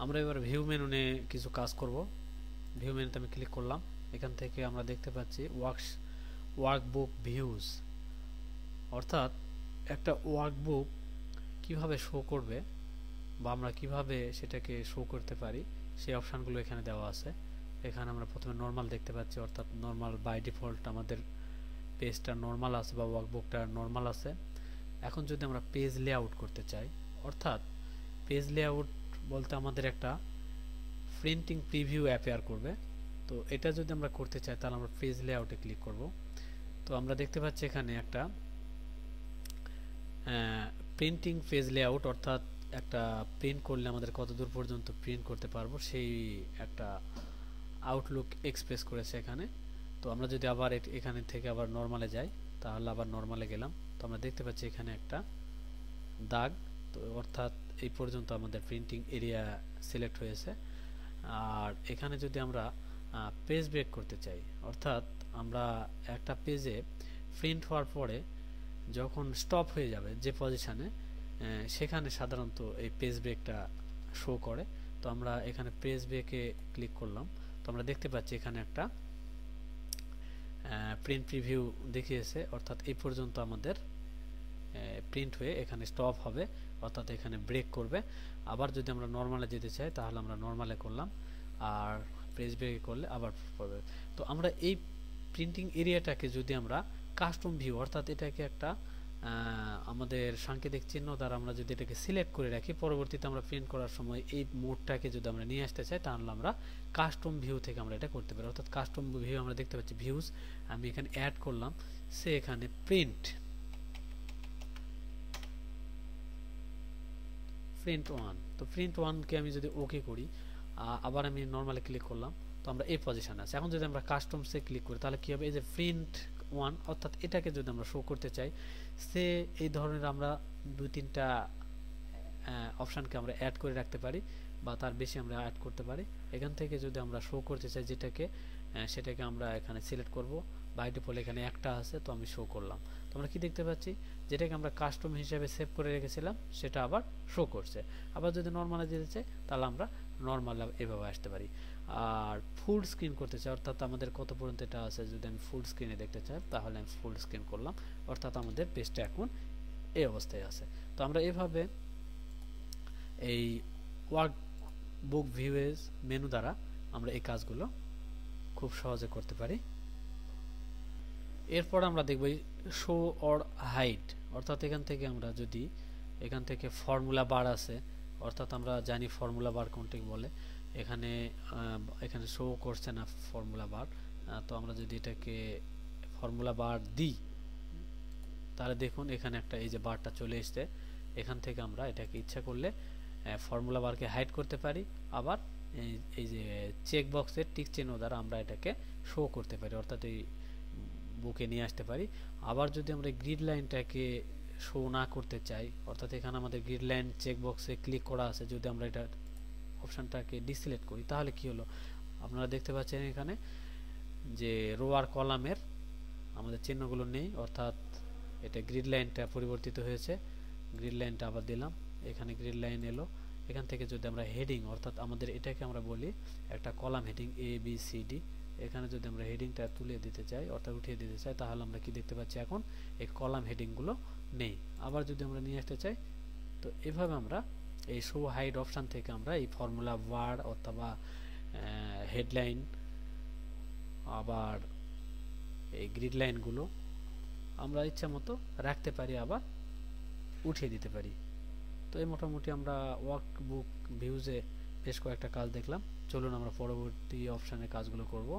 আমরা এবার view menu নিয়ে কিছু কাজ করব। ভিউ মেনুতে আমি ক্লিক করলাম। এখান থেকে আমরা দেখতে পাচ্ছি ওয়ার্কবুক ভিউজ, অর্থাৎ একটা ওয়ার্কবুক কিভাবে শো করবে বা আমরা কিভাবে সেটাকে শো করতে পারি সেই অপশানগুলো এখানে দেওয়া আছে। এখানে আমরা প্রথমে নর্মাল দেখতে পাচ্ছি, অর্থাৎ নর্মাল বাই ডিফল্ট আমাদের পেজটা নর্মাল আছে বা ওয়ার্কবুকটা নর্মাল আছে। এখন যদি আমরা পেজ লেআউট করতে চাই, অর্থাৎ পেজ লেআউট বলতে আমাদের একটা প্রিন্টিং প্রিভিউ অ্যাপিয়ার করবে। তো এটা যদি আমরা করতে চাই তাহলে আমরা পেজ লেআউটে ক্লিক করব। তো আমরা দেখতে পাচ্ছি এখানে একটা প্রিন্টিং পেজ লেআউট, অর্থাৎ একটা প্রিন্ট করলে আমাদের কত দূর পর্যন্ত প্রিন্ট করতে পারবো সেই একটা আউটলুক এক্সপ্রেস করেছে এখানে। তো আমরা যদি আবার এখানে থেকে আবার নরমালে যাই, তাহলে আবার নরমালে গেলাম। তো আমরা দেখতে পাচ্ছি এখানে একটা দাগ, তো অর্থাৎ এই পর্যন্ত আমাদের প্রিন্টিং এরিয়া সিলেক্ট হয়েছে। আর এখানে যদি আমরা পেজ ব্রেক করতে চাই, অর্থাৎ আমরা একটা পেজে প্রিন্ট হওয়ার পরে যখন স্টপ হয়ে যাবে যে পজিশানে, সেখানে সাধারণত এই পেজ ব্রেকটা শো করে। তো আমরা এখানে পেজ ব্রেকে ক্লিক করলাম। তো আমরা দেখতে পাচ্ছি এখানে একটা প্রিন্ট প্রিভিউ দেখিয়েছে, অর্থাৎ এই পর্যন্ত আমাদের প্রিন্ট হয়ে এখানে স্টপ হবে, অর্থাৎ এখানে ব্রেক করবে। আবার যদি আমরা নরমালে যেতে চাই তাহলে আমরা নরমালে করলাম, আর পেজ ব্রেক করলে আবার পড়বে। তো আমরা এই প্রিন্টিং এরিয়াটাকে যদি আমরা কাস্টম ভিউ, অর্থাৎ এটাকে একটা আমাদের সাংকেতিক চিহ্ন দ্বারা আমরা যদি এটাকে সিলেক্ট করে রাখি, পরবর্তীতে আমরা প্রিন্ট করার সময় এই মোডটাকে যদি আমরা নিয়ে আসতে চাই তাহলে আমরা কাস্টম ভিউ থেকে আমরা এটা করতে পারি। অর্থাৎ কাস্টম ভিউ আমরা দেখতে পাচ্ছি ভিউজ, আমি এখানে অ্যাড করলাম, সে এখানে প্রিন্ট 1। তো প্রিন্ট 1কে আমি যদি ওকে করি, আবার আমি নরমালি ক্লিক করলাম, তো আমরা এই পজিশনে আছে। এখন যদি আমরা কাস্টমসে ক্লিক করি তাহলে কি হবে, এই যে প্রিন্ট 1, অর্থাৎ এটাকে যদি আমরা শো করতে চাই, সে এই ধরনের আমরা 2-3টা অপশানকে আমরা অ্যাড করে রাখতে পারি বা তার বেশি আমরা অ্যাড করতে পারি। এখান থেকে যদি আমরা শো করতে চাই যেটাকে, সেটাকে আমরা এখানে সিলেক্ট করব। বাই ডিফল্ট এখানে একটা আছে, তো আমি শো করলাম। তো আমরা কি দেখতে পাচ্ছি, যেটাকে আমরা কাস্টম হিসেবে সেভ করে রেখেছিলাম সেটা আবার শো করছে। আবার যদি নর্মালে যেতে চাই তাহলে আমরা নর্মাল এভাবে আসতে পারি। আর ফুল স্ক্রিন করতে চাই, অর্থাৎ আমাদের কত পর্যন্ত এটা আছে, যদি আমি ফুল স্ক্রিনে দেখতে চাই তাহলে আমি ফুল স্ক্রিন করলাম, অর্থাৎ আমাদের পেজটা এখন এই অবস্থায় আছে। তো আমরা এভাবে এই ওয়ার্কবুক ভিউজ মেনু দ্বারা আমরা এই কাজগুলো খুব সহজে করতে পারি। এরপর আমরা দেখব শো অর হাইড, অর্থাৎ এখান থেকে আমরা যদি এখান থেকে ফর্মুলা বার আছে, অর্থাৎ আমরা জানি ফর্মুলা বার কোনটিকে বলে, এখানে এখানে শো করছে না ফর্মুলা বার। তো আমরা যদি এটাকে ফর্মুলা বার দিই তাহলে দেখুন এখানে একটা এই যে বারটা চলে এসছে। এখান থেকে আমরা এটাকে ইচ্ছা করলে ফর্মুলা বারকে হাইড করতে পারি, আবার এই যে চেক বক্সের টিক চিহ্ন দ্বারা আমরা এটাকে শো করতে পারি, অর্থাৎ এই বুকে নিয়ে আসতে পারি। আবার যদি আমরা গ্রিড লাইনটাকে শো না করতে চাই, অর্থাৎ এখানে আমাদের গ্রিড লাইন চেক বক্সে ক্লিক করা আছে, যদি আমরা এটা অপশানটাকে ডিসিলেক্ট করি তাহলে কি হলো, আপনারা দেখতে পাচ্ছেন এখানে যে রো আর কলামের আমাদের চিহ্নগুলো নেই, অর্থাৎ এটা গ্রিড লাইনটা পরিবর্তিত হয়েছে। গ্রিড লাইনটা আবার দিলাম, এখানে গ্রিড লাইন এলো। এখান থেকে যদি আমরা হেডিং, অর্থাৎ আমাদের এটাকে আমরা বলি একটা কলাম হেডিং ABCD, এখানে যদি আমরা হেডিংটা তুলে দিতে চাই অর্থাৎ উঠিয়ে দিতে চাই তাহলে আমরা কি দেখতে পাচ্ছি, এখন এই কলাম হেডিংগুলো নেই। আবার যদি আমরা নিয়ে আসতে চাই, তো এভাবে আমরা এই শো হাইড অপশান থেকে আমরা এই ফর্মুলা ওয়ার্ড অথবা হেডলাইন আবার এই গ্রিড লাইনগুলো আমরা ইচ্ছা মতো রাখতে পারি, আবার উঠিয়ে দিতে পারি। তো এই মোটামুটি আমরা ওয়ার্কবুক ভিউজে বেশ কয়েকটা কাজ দেখলাম। চলুন আমরা পরবর্তী অপশানে কাজগুলো করব।